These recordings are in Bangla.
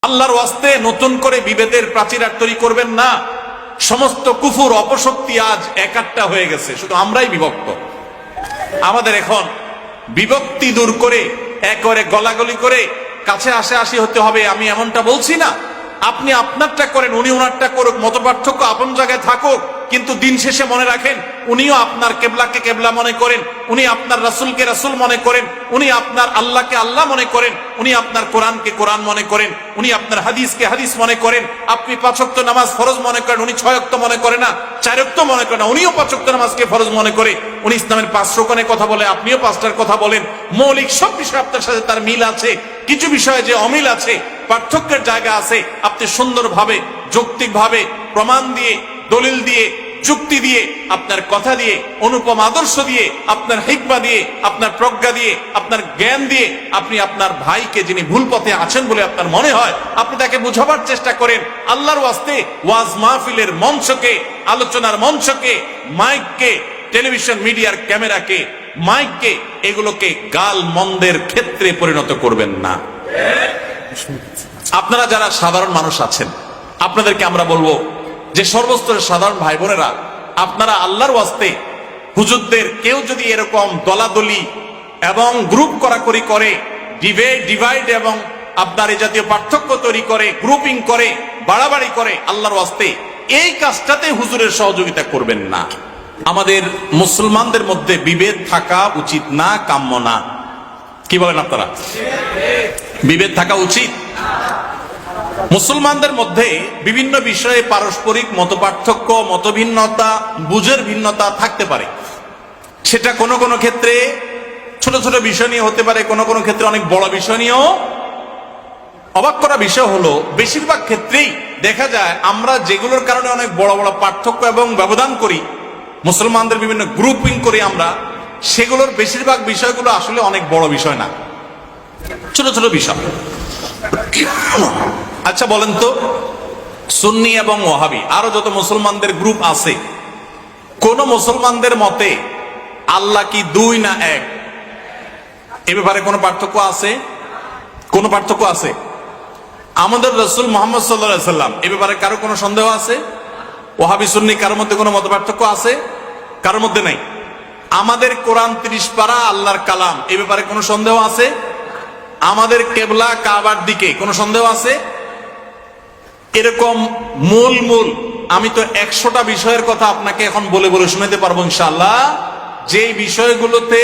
আল্লাহর ওয়াস্তে নতুন করে বিভেদের প্রাচীর তৈরি করবেন না। সমস্ত কুফুর অপশক্তি আজ একাট্টা হয়ে গেছে, শুধু আমরাই বিভক্ত। আমাদের এখন বিভক্তি দূর করে একবারে গলাগলি করে কাছে আসি হতে হবে, আমি এমনটা বলছি না। আপনি আপনারটা করেন, উনি ওনারটা করুক, মতপার্থক্য আপন জায়গায় থাকুক, কিন্তু দিন শেষে মনে রাখেন উনিও আপনার কেবলাকে কেবলা মনে করেন, উনি আপনার রাসূলকে রাসূল মনে করেন, উনি আপনার আল্লাহকে আল্লাহ মনে করেন, উনি আপনার কোরআনকে কোরআন মনে করেন, উনি আপনার হাদিসকে হাদিস মনে করেন। আপনি 5 ওয়াক্ত নামাজ ফরজ মনে করেন, উনি 6 ওয়াক্ত মনে করে না, 4 ওয়াক্ত মনে করে না, উনিও 5 ওয়াক্ত নামাজকে ফরজ মনে করে। উনি ইসলামের 5 রকমের কথা বলে, আপনিও 5টার কথা বলেন। মৌলিক সব বিষয় আপনার সাথে তার মিল আছে, কিছু বিষয়ে যে অমিল আছে, পার্থক্যের জায়গা আছে, আপনি সুন্দরভাবে যৌক্তিকভাবে প্রমাণ দিয়ে, দলিল দিয়ে, যুক্তি দিয়ে, আপনার কথা দিয়ে, অনুপম আদর্শ দিয়ে, আপনার হিকমা দিয়ে, আপনার প্রজ্ঞা দিয়ে, আপনার জ্ঞান দিয়ে আপনি আপনার ভাইকে, যিনি ভুল পথে আছেন বলে আপনার মনে হয়, আপনি তাকে বুঝাবার চেষ্টা করেন। আল্লাহর ওয়াস্তে ওয়াজ মাহফিলের মঞ্চকে, আলোচনার মঞ্চকে, মাইককে, টেলিভিশন মিডিয়ার ক্যামেরাকে, মাইককে, এগুলোকে গাল মন্দের ক্ষেত্রে পরিণত করবেন না। আপনারা যারা সাধারণ মানুষ আছেন, আপনাদেরকে আমরা বলবো যে সর্বস্তরের সাধারণ ভাই বোনেরা, আপনারা আল্লাহর ওয়াস্তে হুজুরদের কেউ যদি এরকম দলাদলি এবং গ্রুপ করাকরি করে, ডিভাইড এবং আপনার এই জাতীয় পার্থক্য তৈরি করে, গ্রুপিং করে, বাড়াবাড়ি করে, আল্লাহর ওয়াস্তে এই কাজটাতে হুজুরের সহযোগিতা করবেন না। আমাদের মুসলমানদের মধ্যে বিভেদ থাকা উচিত না, কাম্য না। কি বলেন আপনারা? বিভেদ থাকা উচিত। মুসলমানদের মধ্যে বিভিন্ন বিষয়ে পারস্পরিক মতপার্থক্য, মতভিন্নতা, বুঝের ভিন্নতা থাকতে পারে। সেটা কোনো কোনো ক্ষেত্রে ছোট ছোট বিষয় নিয়ে হতে পারে, কোনো কোনো ক্ষেত্রে অনেক বড় বিষয় নিয়েও। অবাক করা বিষয় হলো, বেশিরভাগ ক্ষেত্রেই দেখা যায় আমরা যেগুলোর কারণে অনেক বড় বড় পার্থক্য এবং ব্যবধান করি, মুসলমানদের বিভিন্ন গ্রুপিং করি আমরা, সেগুলোর বেশিরভাগ বিষয়গুলো আসলে অনেক বড় বিষয় না, ছোট ছোট বিষয়। আচ্ছা বলেন তো, সুন্নি এবং ওয়াহাবি আরো যত মুসলমানদের গ্রুপ আছে, কোন মুসলমানদের মতে আল্লাহ কি 2 না 1? এ ব্যাপারে কোনো পার্থক্য আছে? কোন পার্থক্য আছে? আমাদের রাসূল মুহাম্মদ সাল্লাল্লাহু আলাইহি সাল্লাম, এ ব্যাপারে কারো কোনো সন্দেহ আছে? ওয়াহাবি সুন্নি কারোর মধ্যে কোনো মত পার্থক্য আছে? কারোর মধ্যে নাই। আমাদের কোরআন 30 পারা আল্লাহর কালাম, এ ব্যাপারে কোনো সন্দেহ আছে? আমাদের কেবলা কাবার দিকে, কোনো সন্দেহ আছে? এরকম মূল আমি তো 100টা বিষয়ের কথা আপনাকে এখন বলে বলে শোনাতে পারবো ইনশাআল্লাহ, যে বিষয়গুলোতে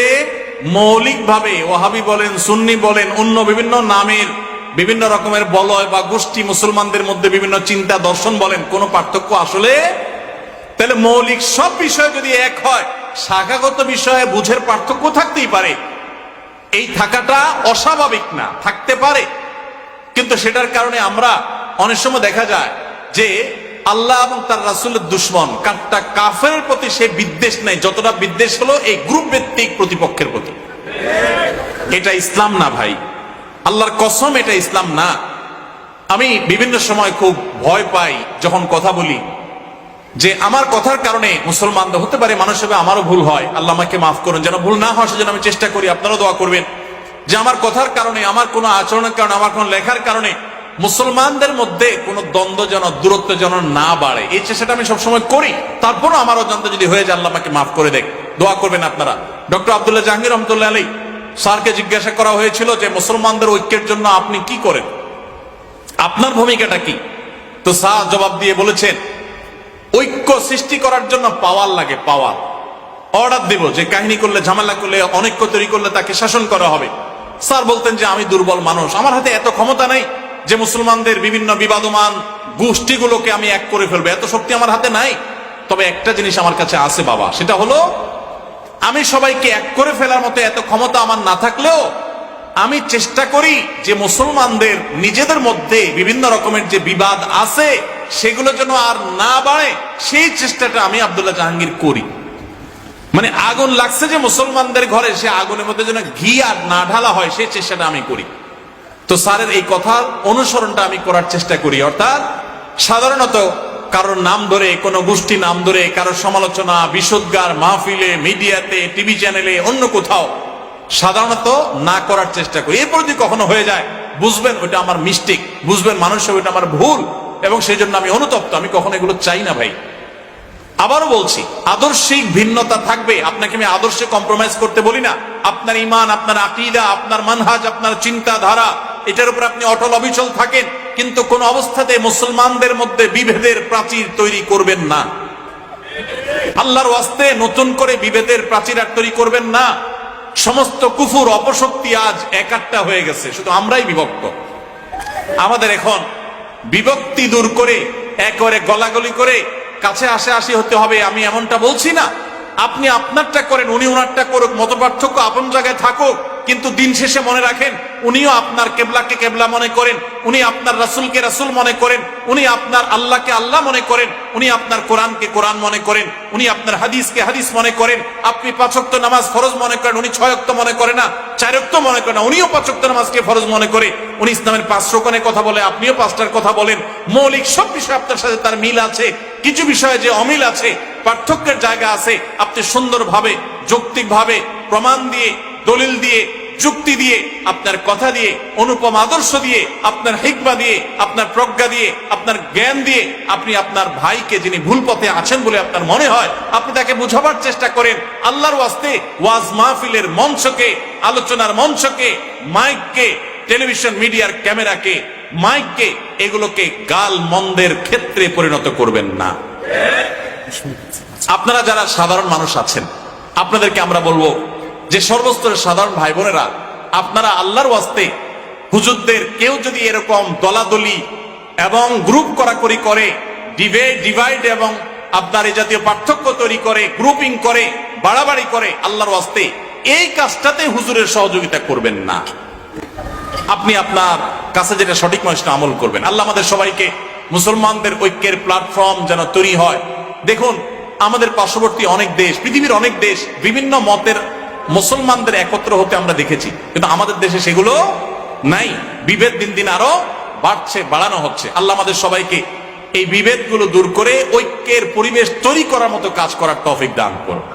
মৌলিকভাবে ওয়াহাবি বলেন, সুন্নি বলেন, অন্য বিভিন্ন নামের বিভিন্ন রকমের বলয় বা গোষ্ঠী মুসলমানদের মধ্যে বিভিন্ন চিন্তা দর্শন বলেন, কোনো পার্থক্য আসলে। তাহলে মৌলিক সব বিষয় যদি এক হয়, শাখাগত বিষয়ে বুঝের পার্থক্য থাকতেই পারে। এই থাকাটা অস্বাভাবিক না, থাকতে পারে। কিন্তু সেটার কারণে আমরা অনেক সময় দেখা যায় যে আল্লাহ এবং তার রাসূলের দুশমন কাটটা কাফেরের প্রতি সে বিদ্বেষ নাই, যতটা বিদ্বেষ হলো এই গ্রুপ ভিত্তিক প্রতিপক্ষের প্রতি। এটা ইসলাম না ভাই, আল্লাহর কসম, এটা ইসলাম না। আমি বিভিন্ন সময় খুব ভয় পাই যখন কথা বলি যে আমার কথার কারণে মুসলমানদের হতে পারে, মানুষ হিসেবে আমারও ভুল হয়, আল্লাহ আমাকে মাফ করুন, যেন ভুল না হয় সেজন্য আমি চেষ্টা করি। আপনারাও দোয়া করবেন যে আমার কথার কারণে, আমার কোনো আচরণের কারণে, আমার কোনো লেখার কারণে মুসলমানদের মধ্যে কোনো দ্বন্দ্ব যেন, দূরত্ব যেন না বাড়ে, এই চেষ্টাটা আমি সবসময় করি। তারপরও আমার অজান্তে যদি হয়ে যায়, আল্লাহ আমাকে মাফ করে দেখ, দোয়া করবেন আপনারা। ডক্টর আব্দুল্লাহ জাহাঙ্গীর রহমতুল্লাহ আলাইহি স্যারকে জিজ্ঞাসা করা হয়েছিল যে মুসলমানদের ঐক্যের জন্য আপনি কি করেন, আপনার ভূমিকাটা কি? তো স্যার জবাব দিয়ে বলেছেন, ঐক্য সৃষ্টি করার জন্য পাওয়ার লাগে, পাওয়ার। অর্ডার দিব যে কাহিনী করলে, ঝামেলা করলে, অনৈক্য তৈরি করলে তাকে শাসন করা হবে। স্যার বলতেন যে আমি দুর্বল মানুষ, আমার হাতে এত ক্ষমতা নাই যে মুসলমানদের বিভিন্ন বিবাদমান গোষ্ঠীগুলোকে আমি এক করে ফেলবো, এত শক্তি আমার হাতে নাই। তবে একটা জিনিস আমার কাছে আছে বাবা, সেটা হলো আমি সবাইকে এক করে ফেলার মতো এত ক্ষমতা আমার না থাকলেও আমি চেষ্টা করি যে মুসলমানদের নিজেদের মধ্যে বিভিন্ন রকমের যে বিবাদ আছে সেগুলো যেন আর না বাড়ে, সেই চেষ্টাটা আমি আব্দুল্লাহ জাহাঙ্গীর করি। মানে আগুন লাগছে যে মুসলমানদের ঘরে, সে আগুনের মধ্যে যেন ঘি আর না ঢালা হয়, সেই চেষ্টাটা আমি করি। তো স্যারের এই কথার অনুসরণটা আমি করার চেষ্টা করি। অর্থাৎ সাধারণত কারোর নাম ধরে, কোনো গোষ্ঠী নাম ধরে কারোর সমালোচনা, বিশুদ্ধার মাহফিলে, মিডিয়াতে, টিভি চ্যানেলে, অন্য কোথাও সাধারণত না করার চেষ্টা করি। এরপর যদি কখনো হয়ে যায় বুঝবেন ওইটা আমার মিস্টেক, বুঝবেন মানুষের ওইটা আমার ভুল, এবং সেই জন্য আমি অনুতপ্ত। আমি কখনো এগুলো চাই না ভাই। আবারও বলছি, আদর্শিক ভিন্নতা থাকবে, আপনাকে আমি আদর্শে কম্প্রোমাইজ করতে বলি না। আপনার ইমান, আপনার আকীদা, আপনার মানহাজ, আপনার চিন্তাধারা, এটার উপর আপনি অটল অবিচল থাকেন, কিন্তু কোন অবস্থাতে মুসলমানদের মধ্যে বিভেদের প্রাচীর তৈরি করবেন না। আল্লাহর ওয়াস্তে নতুন করে বিভেদের প্রাচীর আর তৈরি করবেন না। সমস্ত কুফুর অপশক্তি আজ একাট্টা হয়ে গেছে, শুধু আমরাই বিভক্ত। আমাদের এখন বিভক্তি দূর করে একেবারে গলাগলি করে কাছে আসি হতে হবে, আমি এমনটা বলছি না। আপনি আপনারটা করেন, উনি ওনারটা করুক, মতপার্থক্য আপন জায়গায় থাকুক, কিন্তু দিন শেষে মনে রাখেন উনিও আপনার কেবলাকে কেবলা মনে করেন, উনি আপনার রাসূলকে রাসূল মনে করেন, উনি আপনার আল্লাহকে আল্লাহ মনে করেন, উনি আপনার কোরআনকে কোরআন মনে করেন, উনি আপনার হাদিসকে হাদিস মনে করেন। আপনি 5 ওয়াক্ত নামাজ ফরজ মনে করেন, উনি 6 ওয়াক্ত মনে করে না, 4 ওয়াক্ত মনে করে না, উনিও 5 ওয়াক্ত নামাজকে ফরজ মনে করে। উনি ইসলামের 5 রকমের কথা বলে, আপনিও 5টার কথা বলেন। মৌলিক সব বিষয় আপনার সাথে তার মিল আছে, কিছু বিষয়ে যে অমিল আছে, পার্থক্যের জায়গা আছে, আপনি সুন্দরভাবে যৌক্তিকভাবে প্রমাণ দিয়ে, দলিল দিয়ে, যুক্তি দিয়ে, আপনার কথা দিয়ে, অনুপম আদর্শ দিয়ে, আপনার হিকমা দিয়ে, আপনার প্রজ্ঞা দিয়ে, আপনার জ্ঞান দিয়ে আপনি আপনার ভাইকে, যিনি ভুল পথে আছেন বলে আপনার মনে হয়, আপনি তাকে বুঝাবার চেষ্টা করেন। আল্লাহর ওয়াস্তে ওয়াজ মাহফিলের মঞ্চকে, আলোচনার মঞ্চকে, মাইককে, টেলিভিশন মিডিয়ার ক্যামেরাকে, মাইককে, এগুলোকে গাল মন্দের ক্ষেত্রে পরিণত করবেন না। আপনারা যারা সাধারণ মানুষ আছেন, আপনাদেরকে আমরা বলবো যে সর্বস্তরের সাধারণ ভাই বোনেরা, আপনারা আল্লাহর ওয়াস্তে হুজুরদের কেউ যদি এরকম দলাদলি এবং গ্রুপ করাকরি করে, ডিভাইড এবং আপনার এই জাতীয় পার্থক্য তৈরি করে, গ্রুপিং করে, বাড়াবাড়ি করে, আল্লাহর ওয়াস্তে এই কাজটাতে হুজুরের সহযোগিতা করবেন না। আপনি আপনার কাছে যেটা সঠিক মানুষটা আমল করবেন। আল্লাহ আমাদের সবাইকে মুসলমানদের ঐক্যের প্ল্যাটফর্ম যেন তৈরি হয়। দেখুন, আমাদের পার্শ্ববর্তী অনেক দেশ, পৃথিবীর অনেক দেশ বিভিন্ন মতের মুসলমানদের একত্র হতে আমরা দেখেছি, কিন্তু আমাদের দেশে সেগুলো নাই। বিভেদ দিন দিন আরো বাড়ছে, বাড়ানো হচ্ছে। আল্লাহ আমাদের সবাইকে এই বিভেদগুলো দূর করে ঐক্যের পরিবেশ তৈরি করার মতো কাজ করার তৌফিক দান করুন।